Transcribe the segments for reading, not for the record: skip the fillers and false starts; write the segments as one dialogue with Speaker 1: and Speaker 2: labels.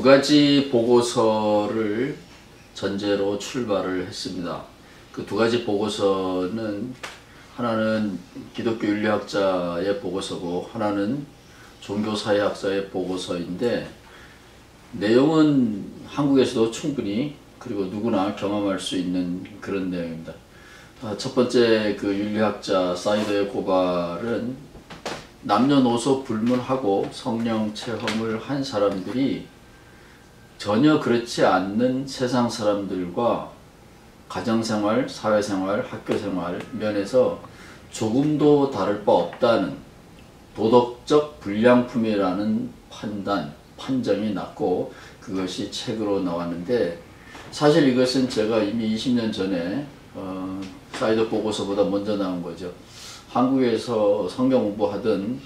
Speaker 1: 두 가지 보고서를 전제로 출발을 했습니다. 그 두 가지 보고서는 하나는 기독교 윤리학자의 보고서고 하나는 종교사회학자의 보고서인데 내용은 한국에서도 충분히 그리고 누구나 경험할 수 있는 그런 내용입니다. 첫 번째 그 윤리학자 사이더의 고발은 남녀노소 불문하고 성령 체험을 한 사람들이 전혀 그렇지 않는 세상 사람들과 가정생활, 사회생활, 학교생활 면에서 조금도 다를 바 없다는 도덕적 불량품이라는 판정이 났고 그것이 책으로 나왔는데 사실 이것은 제가 이미 20년 전에 사이더 보고서보다 먼저 나온 거죠. 한국에서 성경 공부하던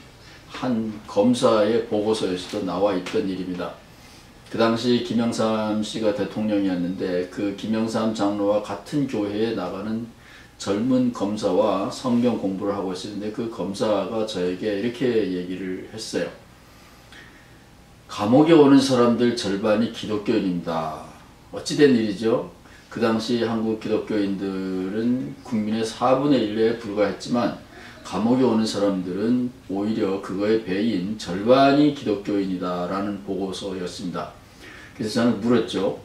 Speaker 1: 한 검사의 보고서에서도 나와 있던 일입니다. 그 당시 김영삼 씨가 대통령이었는데 그 김영삼 장로와 같은 교회에 나가는 젊은 검사와 성경 공부를 하고 있었는데 그 검사가 저에게 이렇게 얘기를 했어요. 감옥에 오는 사람들 절반이 기독교인입니다. 어찌된 일이죠? 그 당시 한국 기독교인들은 국민의 4분의 1에 불과했지만 감옥에 오는 사람들은 오히려 그거의 배인 절반이 기독교인이다 라는 보고서였습니다. 그래서 저는 물었죠.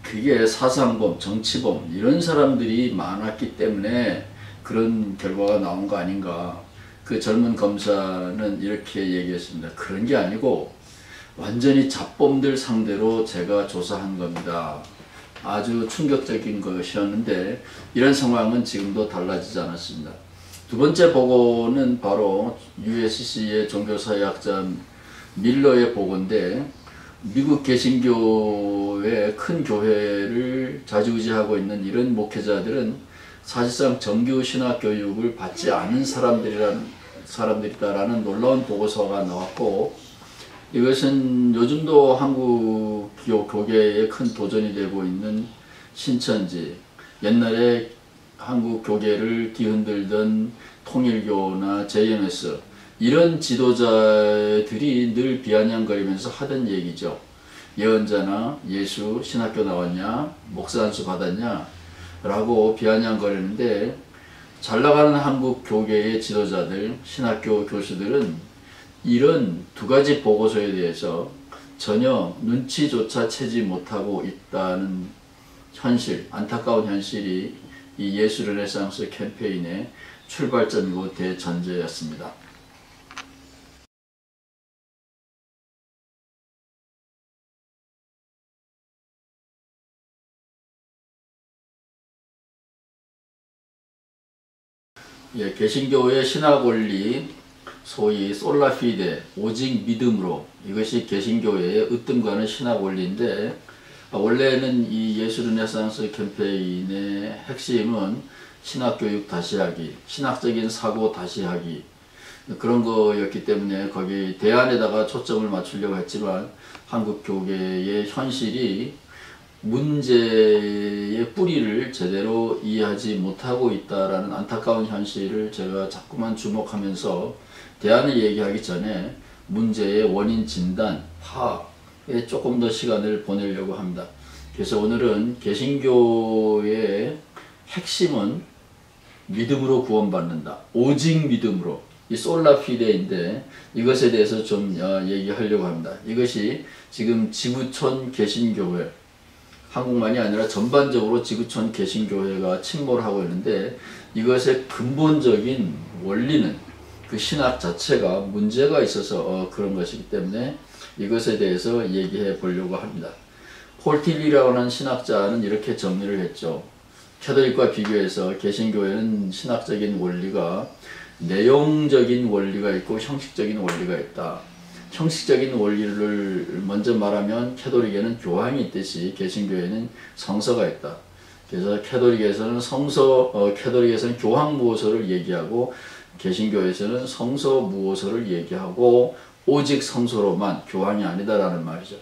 Speaker 1: 그게 사상범, 정치범 이런 사람들이 많았기 때문에 그런 결과가 나온 거 아닌가. 그 젊은 검사는 이렇게 얘기했습니다. 그런 게 아니고 완전히 잡범들 상대로 제가 조사한 겁니다. 아주 충격적인 것이었는데 이런 상황은 지금도 달라지지 않았습니다. 두 번째 보고는 바로 USC의 종교사회학자 밀러의 보고인데 미국 개신교의 큰 교회를 좌지우지하고 있는 이런 목회자들은 사실상 정규 신학 교육을 받지 않은 사람들이다라는 놀라운 보고서가 나왔고 이것은 요즘도 한국 교계에 큰 도전이 되고 있는 신천지, 옛날에 한국 교계를 뒤흔들던 통일교나 JMS 이런 지도자들이 늘 비아냥거리면서 하던 얘기죠. 예언자나 예수 신학교 나왔냐, 목사 안수 받았냐 라고 비아냥거리는데 잘 나가는 한국 교계의 지도자들, 신학교 교수들은 이런 두 가지 보고서에 대해서 전혀 눈치조차 채지 못하고 있다는 현실, 안타까운 현실이 이 예수 르네상스 캠페인의 출발점이고 대전제였습니다. 예, 개신교의 신학 원리, 소위 솔라피데, 오직 믿음으로 이것이 개신교의 으뜸가는 신학 원리인데 원래는 이 예수 르네상스 캠페인의 핵심은 신학교육 다시 하기, 신학적인 사고 다시 하기 그런 거였기 때문에 거기 대안에다가 초점을 맞추려고 했지만 한국 교계의 현실이 문제의 뿌리를 제대로 이해하지 못하고 있다라는 안타까운 현실을 제가 자꾸만 주목하면서 대안을 얘기하기 전에 문제의 원인 진단, 파악에 조금 더 시간을 보내려고 합니다. 그래서 오늘은 개신교의 핵심은 믿음으로 구원받는다. 오직 믿음으로. 이 솔라피데인데 이것에 대해서 좀 얘기하려고 합니다. 이것이 지금 지구촌 개신교회 한국만이 아니라 전반적으로 지구촌 개신교회가 침몰하고 있는데 이것의 근본적인 원리는 그 신학 자체가 문제가 있어서 그런 것이기 때문에 이것에 대해서 얘기해 보려고 합니다. 폴 틸리라고 하는 신학자는 이렇게 정리를 했죠. 캐톨릭과 비교해서 개신교회는 신학적인 원리가 내용적인 원리가 있고 형식적인 원리가 있다. 형식적인 원리를 먼저 말하면 캐톨릭에는 교황이 있듯이 개신교회는 성서가 있다. 그래서 캐톨릭에서는 캐톨릭에서는 교황 무호서를 얘기하고 개신교에서는 성서 무호서를 얘기하고 오직 성서로만 교황이 아니다라는 말이죠.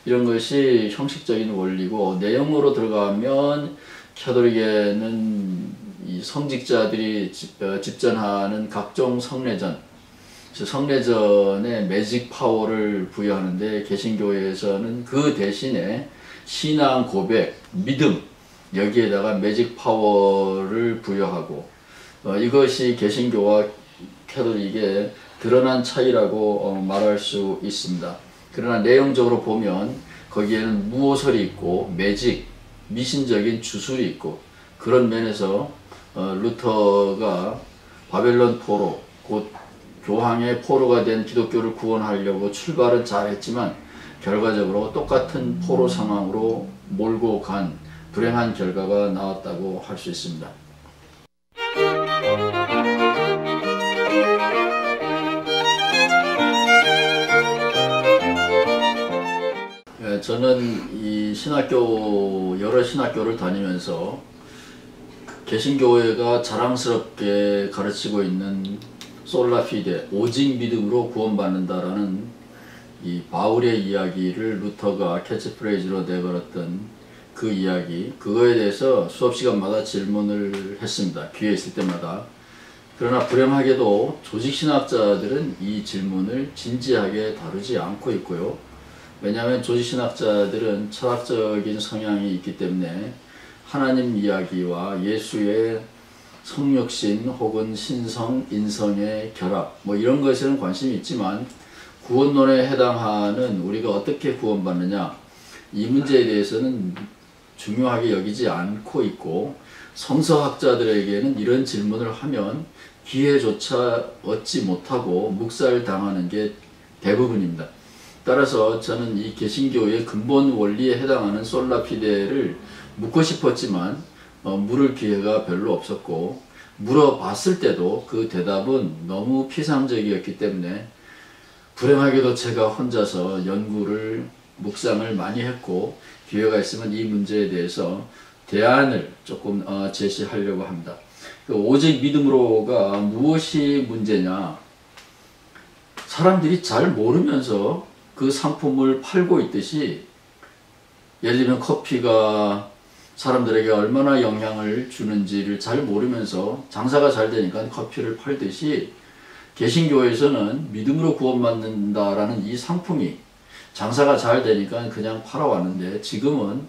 Speaker 1: 이런 것이 형식적인 원리고 내용으로 들어가면 캐톨릭에는 이 성직자들이 집전하는 각종 성례전 성례전에 매직 파워를 부여하는데 개신교회에서는 그 대신에 신앙 고백, 믿음 여기에다가 매직 파워를 부여하고 이것이 개신교와 캐톨릭의 드러난 차이라고 말할 수 있습니다. 그러나 내용적으로 보면 거기에는 무오설이 있고 매직, 미신적인 주술이 있고 그런 면에서 루터가 바벨론 포로, 곧 교황의 포로가 된 기독교를 구원하려고 출발은 잘했지만 결과적으로 똑같은 포로 상황으로 몰고 간 불행한 결과가 나왔다고 할 수 있습니다. 저는 이 여러 신학교를 다니면서 개신교회가 자랑스럽게 가르치고 있는 솔라피데, 오직 믿음으로 구원받는다라는 이 바울의 이야기를 루터가 캐치프레이즈로 내걸었던 그 이야기, 그거에 대해서 수업 시간마다 질문을 했습니다. 기회 있을 때마다. 그러나 불행하게도 조직신학자들은 이 질문을 진지하게 다루지 않고 있고요. 왜냐하면 조직신학자들은 철학적인 성향이 있기 때문에 하나님 이야기와 예수의 성육신 혹은 신성, 인성의 결합 이런 것에는 관심이 있지만 구원론에 해당하는 우리가 어떻게 구원받느냐 이 문제에 대해서는 중요하게 여기지 않고 있고 성서학자들에게는 이런 질문을 하면 기회조차 얻지 못하고 묵살당하는 게 대부분입니다. 따라서 저는 이 개신교의 근본 원리에 해당하는 솔라피데를 묻고 싶었지만 물을 기회가 별로 없었고 물어봤을 때도 그 대답은 너무 피상적이었기 때문에 불행하게도 제가 혼자서 연구를 묵상을 많이 했고 기회가 있으면 이 문제에 대해서 대안을 조금 제시하려고 합니다. 오직 믿음으로가 무엇이 문제냐? 사람들이 잘 모르면서 그 상품을 팔고 있듯이 예를 들면 커피가 사람들에게 얼마나 영향을 주는지를 잘 모르면서 장사가 잘 되니까 커피를 팔듯이 개신교에서는 믿음으로 구원받는다라는 이 상품이 장사가 잘 되니까 그냥 팔아왔는데 지금은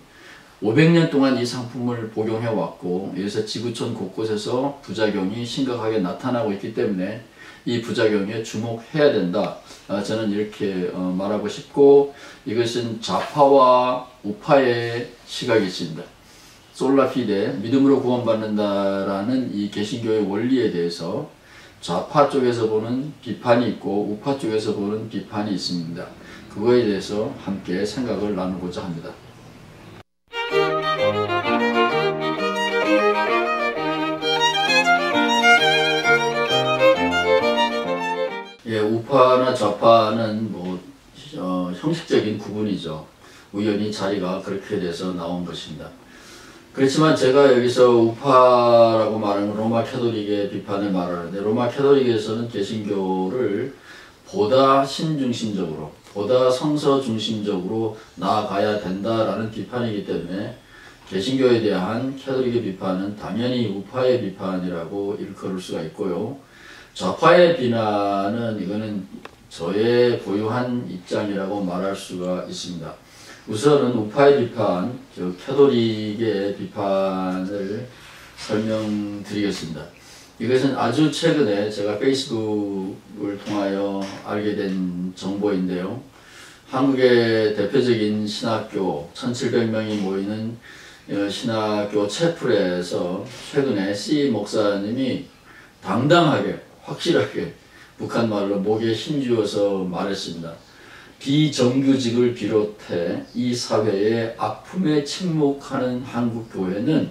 Speaker 1: 500년 동안 이 상품을 복용해 왔고 여기서 지구촌 곳곳에서 부작용이 심각하게 나타나고 있기 때문에 이 부작용에 주목해야 된다. 저는 이렇게 말하고 싶고 이것은 좌파와 우파의 시각이 있습니다. 솔라피데, 믿음으로 구원받는다라는 이 개신교의 원리에 대해서 좌파 쪽에서 보는 비판이 있고 우파 쪽에서 보는 비판이 있습니다. 그거에 대해서 함께 생각을 나누고자 합니다. 우파나 좌파는 형식적인 구분이죠. 우연히 자리가 그렇게 돼서 나온 것입니다. 그렇지만 제가 여기서 우파라고 말하는 로마 캐톨릭의 비판을 말하는데 로마 캐톨릭에서는 개신교를 보다 신중심적으로 보다 성서 중심적으로 나아가야 된다라는 비판이기 때문에 개신교에 대한 캐톨릭의 비판은 당연히 우파의 비판이라고 일컬을 수가 있고요. 좌파의 비난은 이거는 저의 고유한 입장이라고 말할 수가 있습니다. 우선은 우파의 비판, 캐톨릭의 비판을 설명드리겠습니다. 이것은 아주 최근에 제가 페이스북을 통하여 알게 된 정보인데요. 한국의 대표적인 신학교 1700명이 모이는 신학교 채플에서 최근에 C 목사님이 당당하게 확실하게 북한말로 목에 힘주어서 말했습니다. 비정규직을 비롯해 이 사회의 아픔에 침묵하는 한국 교회는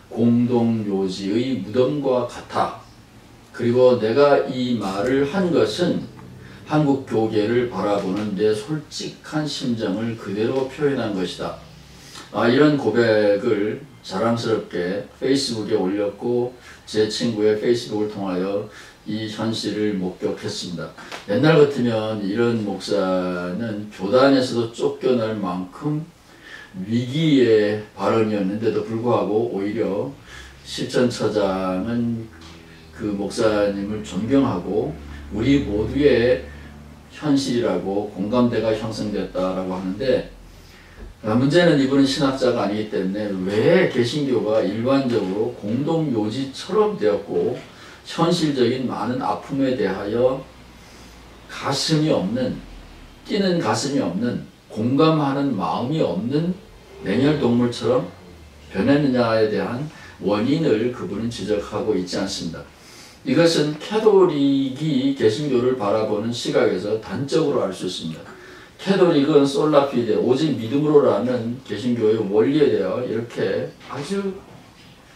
Speaker 1: 공동묘지의 무덤과 같아. 그리고 내가 이 말을 한 것은 한국 교계를 바라보는 내 솔직한 심정을 그대로 표현한 것이다. 이런 고백을 자랑스럽게 페이스북에 올렸고 제 친구의 페이스북을 통하여 이 현실을 목격했습니다. 옛날 같으면 이런 목사는 교단에서도 쫓겨날 만큼 위기의 발언이었는데도 불구하고 오히려 실전처장은 그 목사님을 존경하고 우리 모두의 현실이라고 공감대가 형성됐다라고 하는데, 문제는 이분은 신학자가 아니기 때문에 왜 개신교가 일반적으로 공동묘지처럼 되었고 현실적인 많은 아픔에 대하여 가슴이 없는, 뛰는 가슴이 없는, 공감하는 마음이 없는 냉혈동물처럼 변했느냐에 대한 원인을 그분은 지적하고 있지 않습니다. 이것은 캐톨릭이 개신교를 바라보는 시각에서 단적으로 알 수 있습니다. 캐톨릭은 솔라피데, 오직 믿음으로라는 개신교의 원리에 대하여 이렇게 아주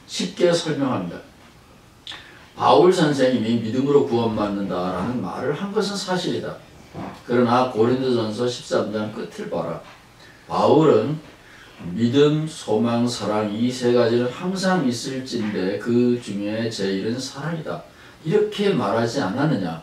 Speaker 1: 쉽게 설명합니다. 바울 선생님이 믿음으로 구원받는다라는 말을 한 것은 사실이다. 그러나 고린도전서 13장 끝을 봐라. 바울은 믿음, 소망, 사랑 이 세 가지는 항상 있을진데 그 중에 제일은 사랑이다. 이렇게 말하지 않았느냐.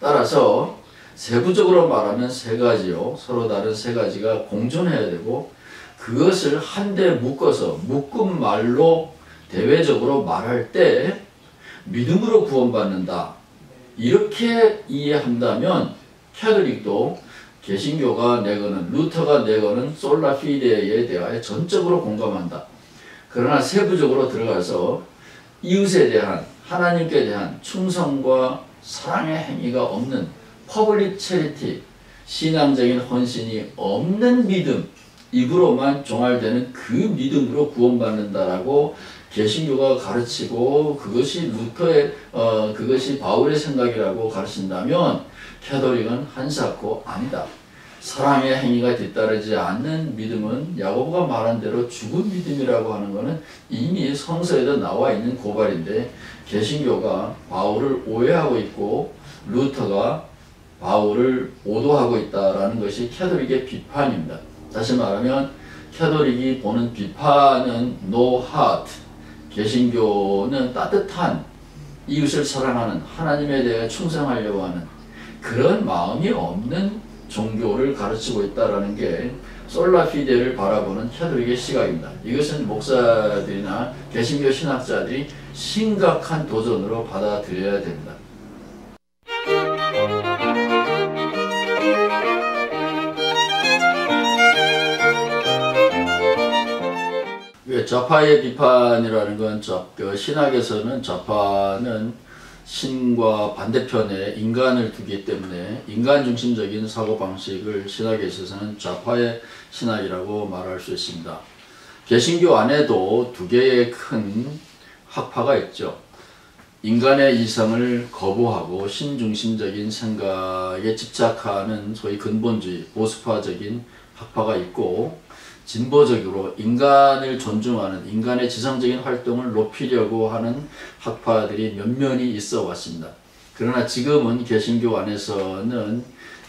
Speaker 1: 따라서 세부적으로 말하면 세 가지요. 서로 다른 세 가지가 공존해야 되고 그것을 한데 묶어서 묶은 말로 대외적으로 말할 때 믿음으로 구원받는다. 이렇게 이해한다면 캐톨릭도 개신교가 내거는 루터가 내거는 솔라피데에 대하여 전적으로 공감한다. 그러나 세부적으로 들어가서 이웃에 대한 하나님께 대한 충성과 사랑의 행위가 없는 퍼블릭 체리티, 신앙적인 헌신이 없는 믿음, 입으로만 종알되는 그 믿음으로 구원받는다라고 개신교가 가르치고 그것이 루터의 그것이 바울의 생각이라고 가르친다면 캐톨릭은 한사코 아니다. 사랑의 행위가 뒤따르지 않는 믿음은 야고보가 말한 대로 죽은 믿음이라고 하는 것은 이미 성서에도 나와 있는 고발인데 개신교가 바울을 오해하고 있고 루터가 바울을 오도하고 있다라는 것이 캐톨릭의 비판입니다. 다시 말하면 캐톨릭이 보는 비판은 no heart, 개신교는 따뜻한 이웃을 사랑하는 하나님에 대해 충성하려고 하는 그런 마음이 없는 종교를 가르치고 있다는 게 솔라피데를 바라보는 캐톨릭의 시각입니다. 이것은 목사들이나 개신교 신학자들이 심각한 도전으로 받아들여야 됩니다. 좌파의 비판이라는 건 신학에서는 좌파는 신과 반대편에 인간을 두기 때문에 인간 중심적인 사고방식을 신학에 있어서는 좌파의 신학이라고 말할 수 있습니다. 개신교 안에도 두 개의 큰 학파가 있죠. 인간의 이성을 거부하고 신중심적인 생각에 집착하는 소위 근본주의, 보수파적인 학파가 있고 진보적으로 인간을 존중하는 인간의 지성적인 활동을 높이려고 하는 학파들이 몇몇이 있어 왔습니다. 그러나 지금은 개신교 안에서는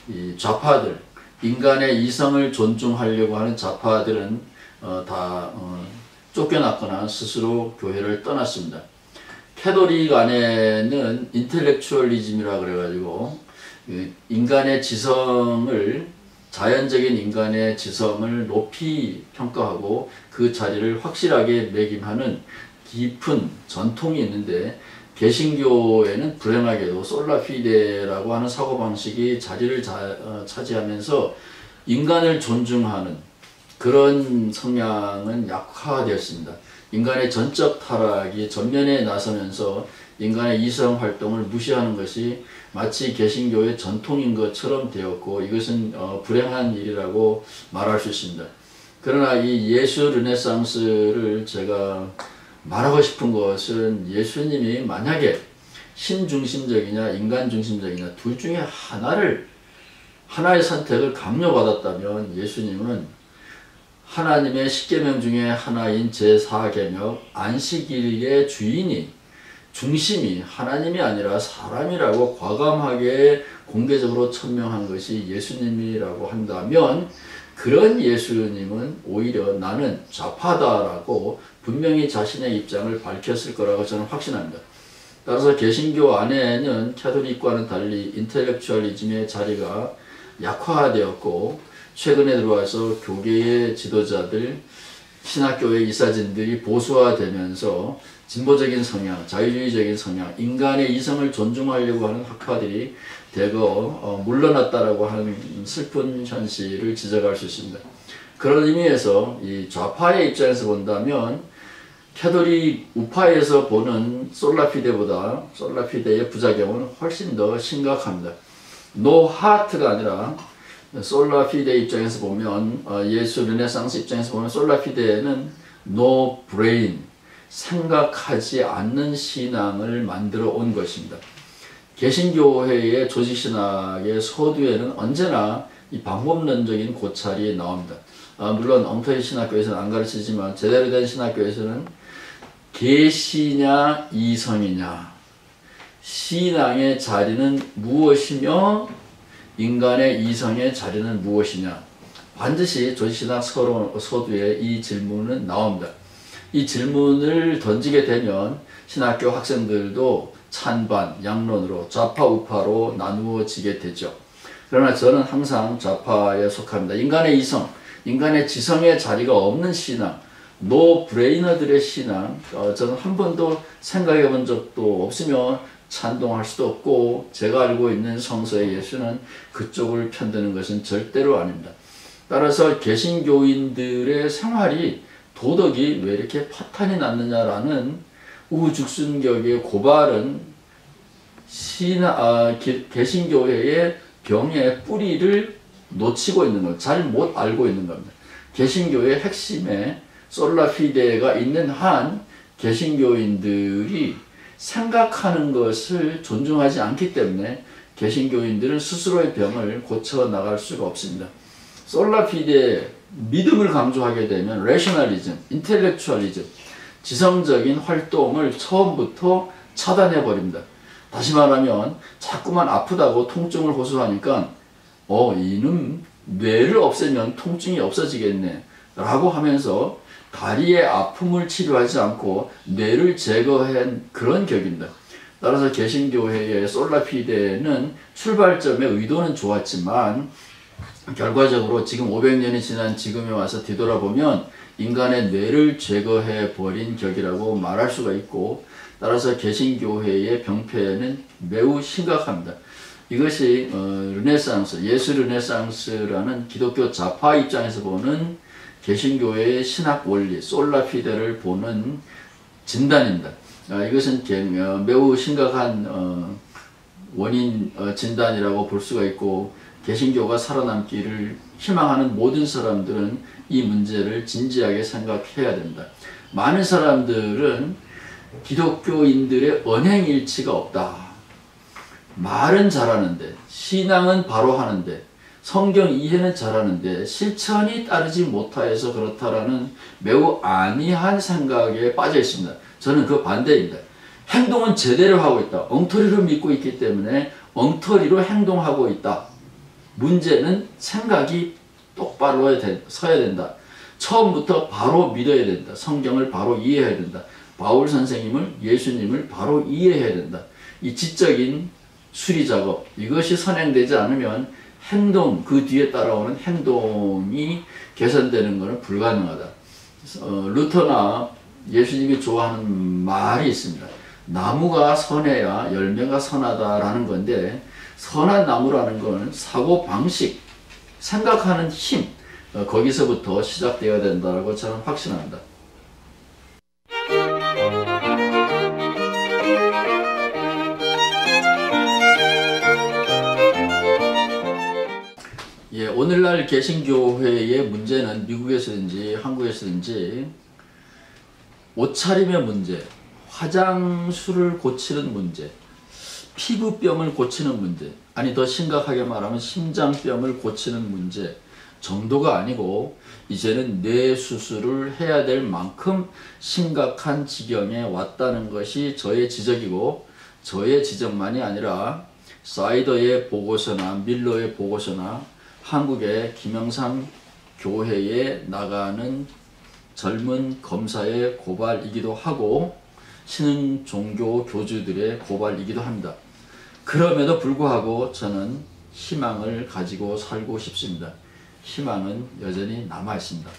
Speaker 1: 이 좌파들, 인간의 이성을 존중하려고 하는 좌파들은 다 쫓겨났거나 스스로 교회를 떠났습니다. 캐톨릭 안에는 인텔렉추얼리즘이라 그래가지고 인간의 지성을 자연적인 인간의 지성을 높이 평가하고 그 자리를 확실하게 매김하는 깊은 전통이 있는데 개신교에는 불행하게도 솔라피데라고 하는 사고방식이 자리를 차지하면서 인간을 존중하는 그런 성향은 약화되었습니다. 인간의 전적 타락이 전면에 나서면서 인간의 이성 활동을 무시하는 것이 마치 개신교의 전통인 것처럼 되었고 이것은 불행한 일이라고 말할 수 있습니다. 그러나 이 예수 르네상스를 제가 말하고 싶은 것은 예수님이 만약에 신중심적이냐 인간중심적이냐 둘 중에 하나의 선택을 강요받았다면 예수님은 하나님의 10계명 중에 하나인 제4계명 안식일의 주인이 중심이 하나님이 아니라 사람이라고 과감하게 공개적으로 천명한 것이 예수님이라고 한다면 그런 예수님은 오히려 나는 좌파다라고 분명히 자신의 입장을 밝혔을 거라고 저는 확신합니다. 따라서 개신교 안에는 캐톨릭과는 달리 인텔렉추얼리즘의 자리가 약화되었고 최근에 들어와서 교계의 지도자들, 신학교의 이사진들이 보수화되면서 진보적인 성향, 자유주의적인 성향, 인간의 이성을 존중하려고 하는 학파들이 대거 물러났다라고 하는 슬픈 현실을 지적할 수 있습니다. 그런 의미에서 이 좌파의 입장에서 본다면 캐톨릭 우파에서 보는 솔라피데보다 솔라피데의 부작용은 훨씬 더 심각합니다. 노 하트가 아니라 솔라피데 입장에서 보면 예수 르네상스 입장에서 보면 솔라피데는 노 브레인, 생각하지 않는 신앙을 만들어 온 것입니다. 개신교회의 조직신학의 서두에는 언제나 이 방법론적인 고찰이 나옵니다. 물론 엉터리 신학교에서는 안 가르치지만 제대로 된 신학교에서는 계시냐 이성이냐, 신앙의 자리는 무엇이며 인간의 이성의 자리는 무엇이냐, 반드시 조직신학 서두에 이 질문은 나옵니다. 이 질문을 던지게 되면 신학교 학생들도 찬반, 양론으로 좌파, 우파로 나누어지게 되죠. 그러나 저는 항상 좌파에 속합니다. 인간의 이성, 인간의 지성의 자리가 없는 신앙, 노 브레이너들의 신앙, 저는 한 번도 생각해 본 적도 없으며 찬동할 수도 없고, 제가 알고 있는 성서의 예수는 그쪽을 편드는 것은 절대로 아닙니다. 따라서 개신교인들의 생활이 도덕이 왜 이렇게 파탄이 났느냐라는 우후죽순격의 고발은 개신교회의 병의 뿌리를 놓치고 있는 것, 잘 못 알고 있는 겁니다. 개신교의 핵심에 솔라피데가 있는 한 개신교인들이 생각하는 것을 존중하지 않기 때문에 개신교인들은 스스로의 병을 고쳐나갈 수가 없습니다. 솔라피데 믿음을 강조하게 되면 레셔널리즘, 인텔렉추얼리즘, 지성적인 활동을 처음부터 차단해버립니다. 다시 말하면 자꾸만 아프다고 통증을 호소하니까 이놈 뇌를 없애면 통증이 없어지겠네 라고 하면서 다리의 아픔을 치료하지 않고 뇌를 제거한 그런 격입니다. 따라서 개신교회의 솔라피데는 출발점의 의도는 좋았지만 결과적으로 지금 500년이 지난 지금에 와서 뒤돌아보면 인간의 뇌를 제거해 버린 격이라고 말할 수가 있고, 따라서 개신교회의 병폐는 매우 심각합니다. 이것이 르네상스, 예수 르네상스라는 기독교 좌파 입장에서 보는 개신교회의 신학 원리, 솔라피데를 보는 진단입니다. 이것은 매우 심각한 원인 진단이라고 볼 수가 있고, 개신교가 살아남기를 희망하는 모든 사람들은 이 문제를 진지하게 생각해야 됩니다. 많은 사람들은 기독교인들의 언행일치가 없다. 말은 잘하는데, 신앙은 바로 하는데, 성경 이해는 잘하는데 실천이 따르지 못하여서 그렇다라는 매우 안이한 생각에 빠져 있습니다. 저는 그 반대입니다. 행동은 제대로 하고 있다. 엉터리로 믿고 있기 때문에 엉터리로 행동하고 있다. 문제는 생각이 똑바로 서야 된다. 처음부터 바로 믿어야 된다. 성경을 바로 이해해야 된다. 바울 선생님을, 예수님을 바로 이해해야 된다. 이 지적인 수리 작업, 이것이 선행되지 않으면 행동, 그 뒤에 따라오는 행동이 개선되는 것은 불가능하다. 루터나 예수님이 좋아하는 말이 있습니다. 나무가 선해야 열매가 선하다라는 건데, 선한 나무라는 것은 사고 방식, 생각하는 힘, 거기서부터 시작되어야 된다고 저는 확신합니다. 오늘날 개신교회의 문제는 미국에서든지 한국에서든지 옷차림의 문제, 화장술을 고치는 문제, 피부병을 고치는 문제, 아니 더 심각하게 말하면 심장병을 고치는 문제 정도가 아니고 이제는 뇌 수술을 해야 될 만큼 심각한 지경에 왔다는 것이 저의 지적이고, 저의 지적만이 아니라 사이더의 보고서나 밀러의 보고서나 한국의 김영삼 교회에 나가는 젊은 검사의 고발이기도 하고 신흥 종교 교주들의 고발이기도 합니다. 그럼에도 불구하고 저는 희망을 가지고 살고 싶습니다. 희망은 여전히 남아 있습니다.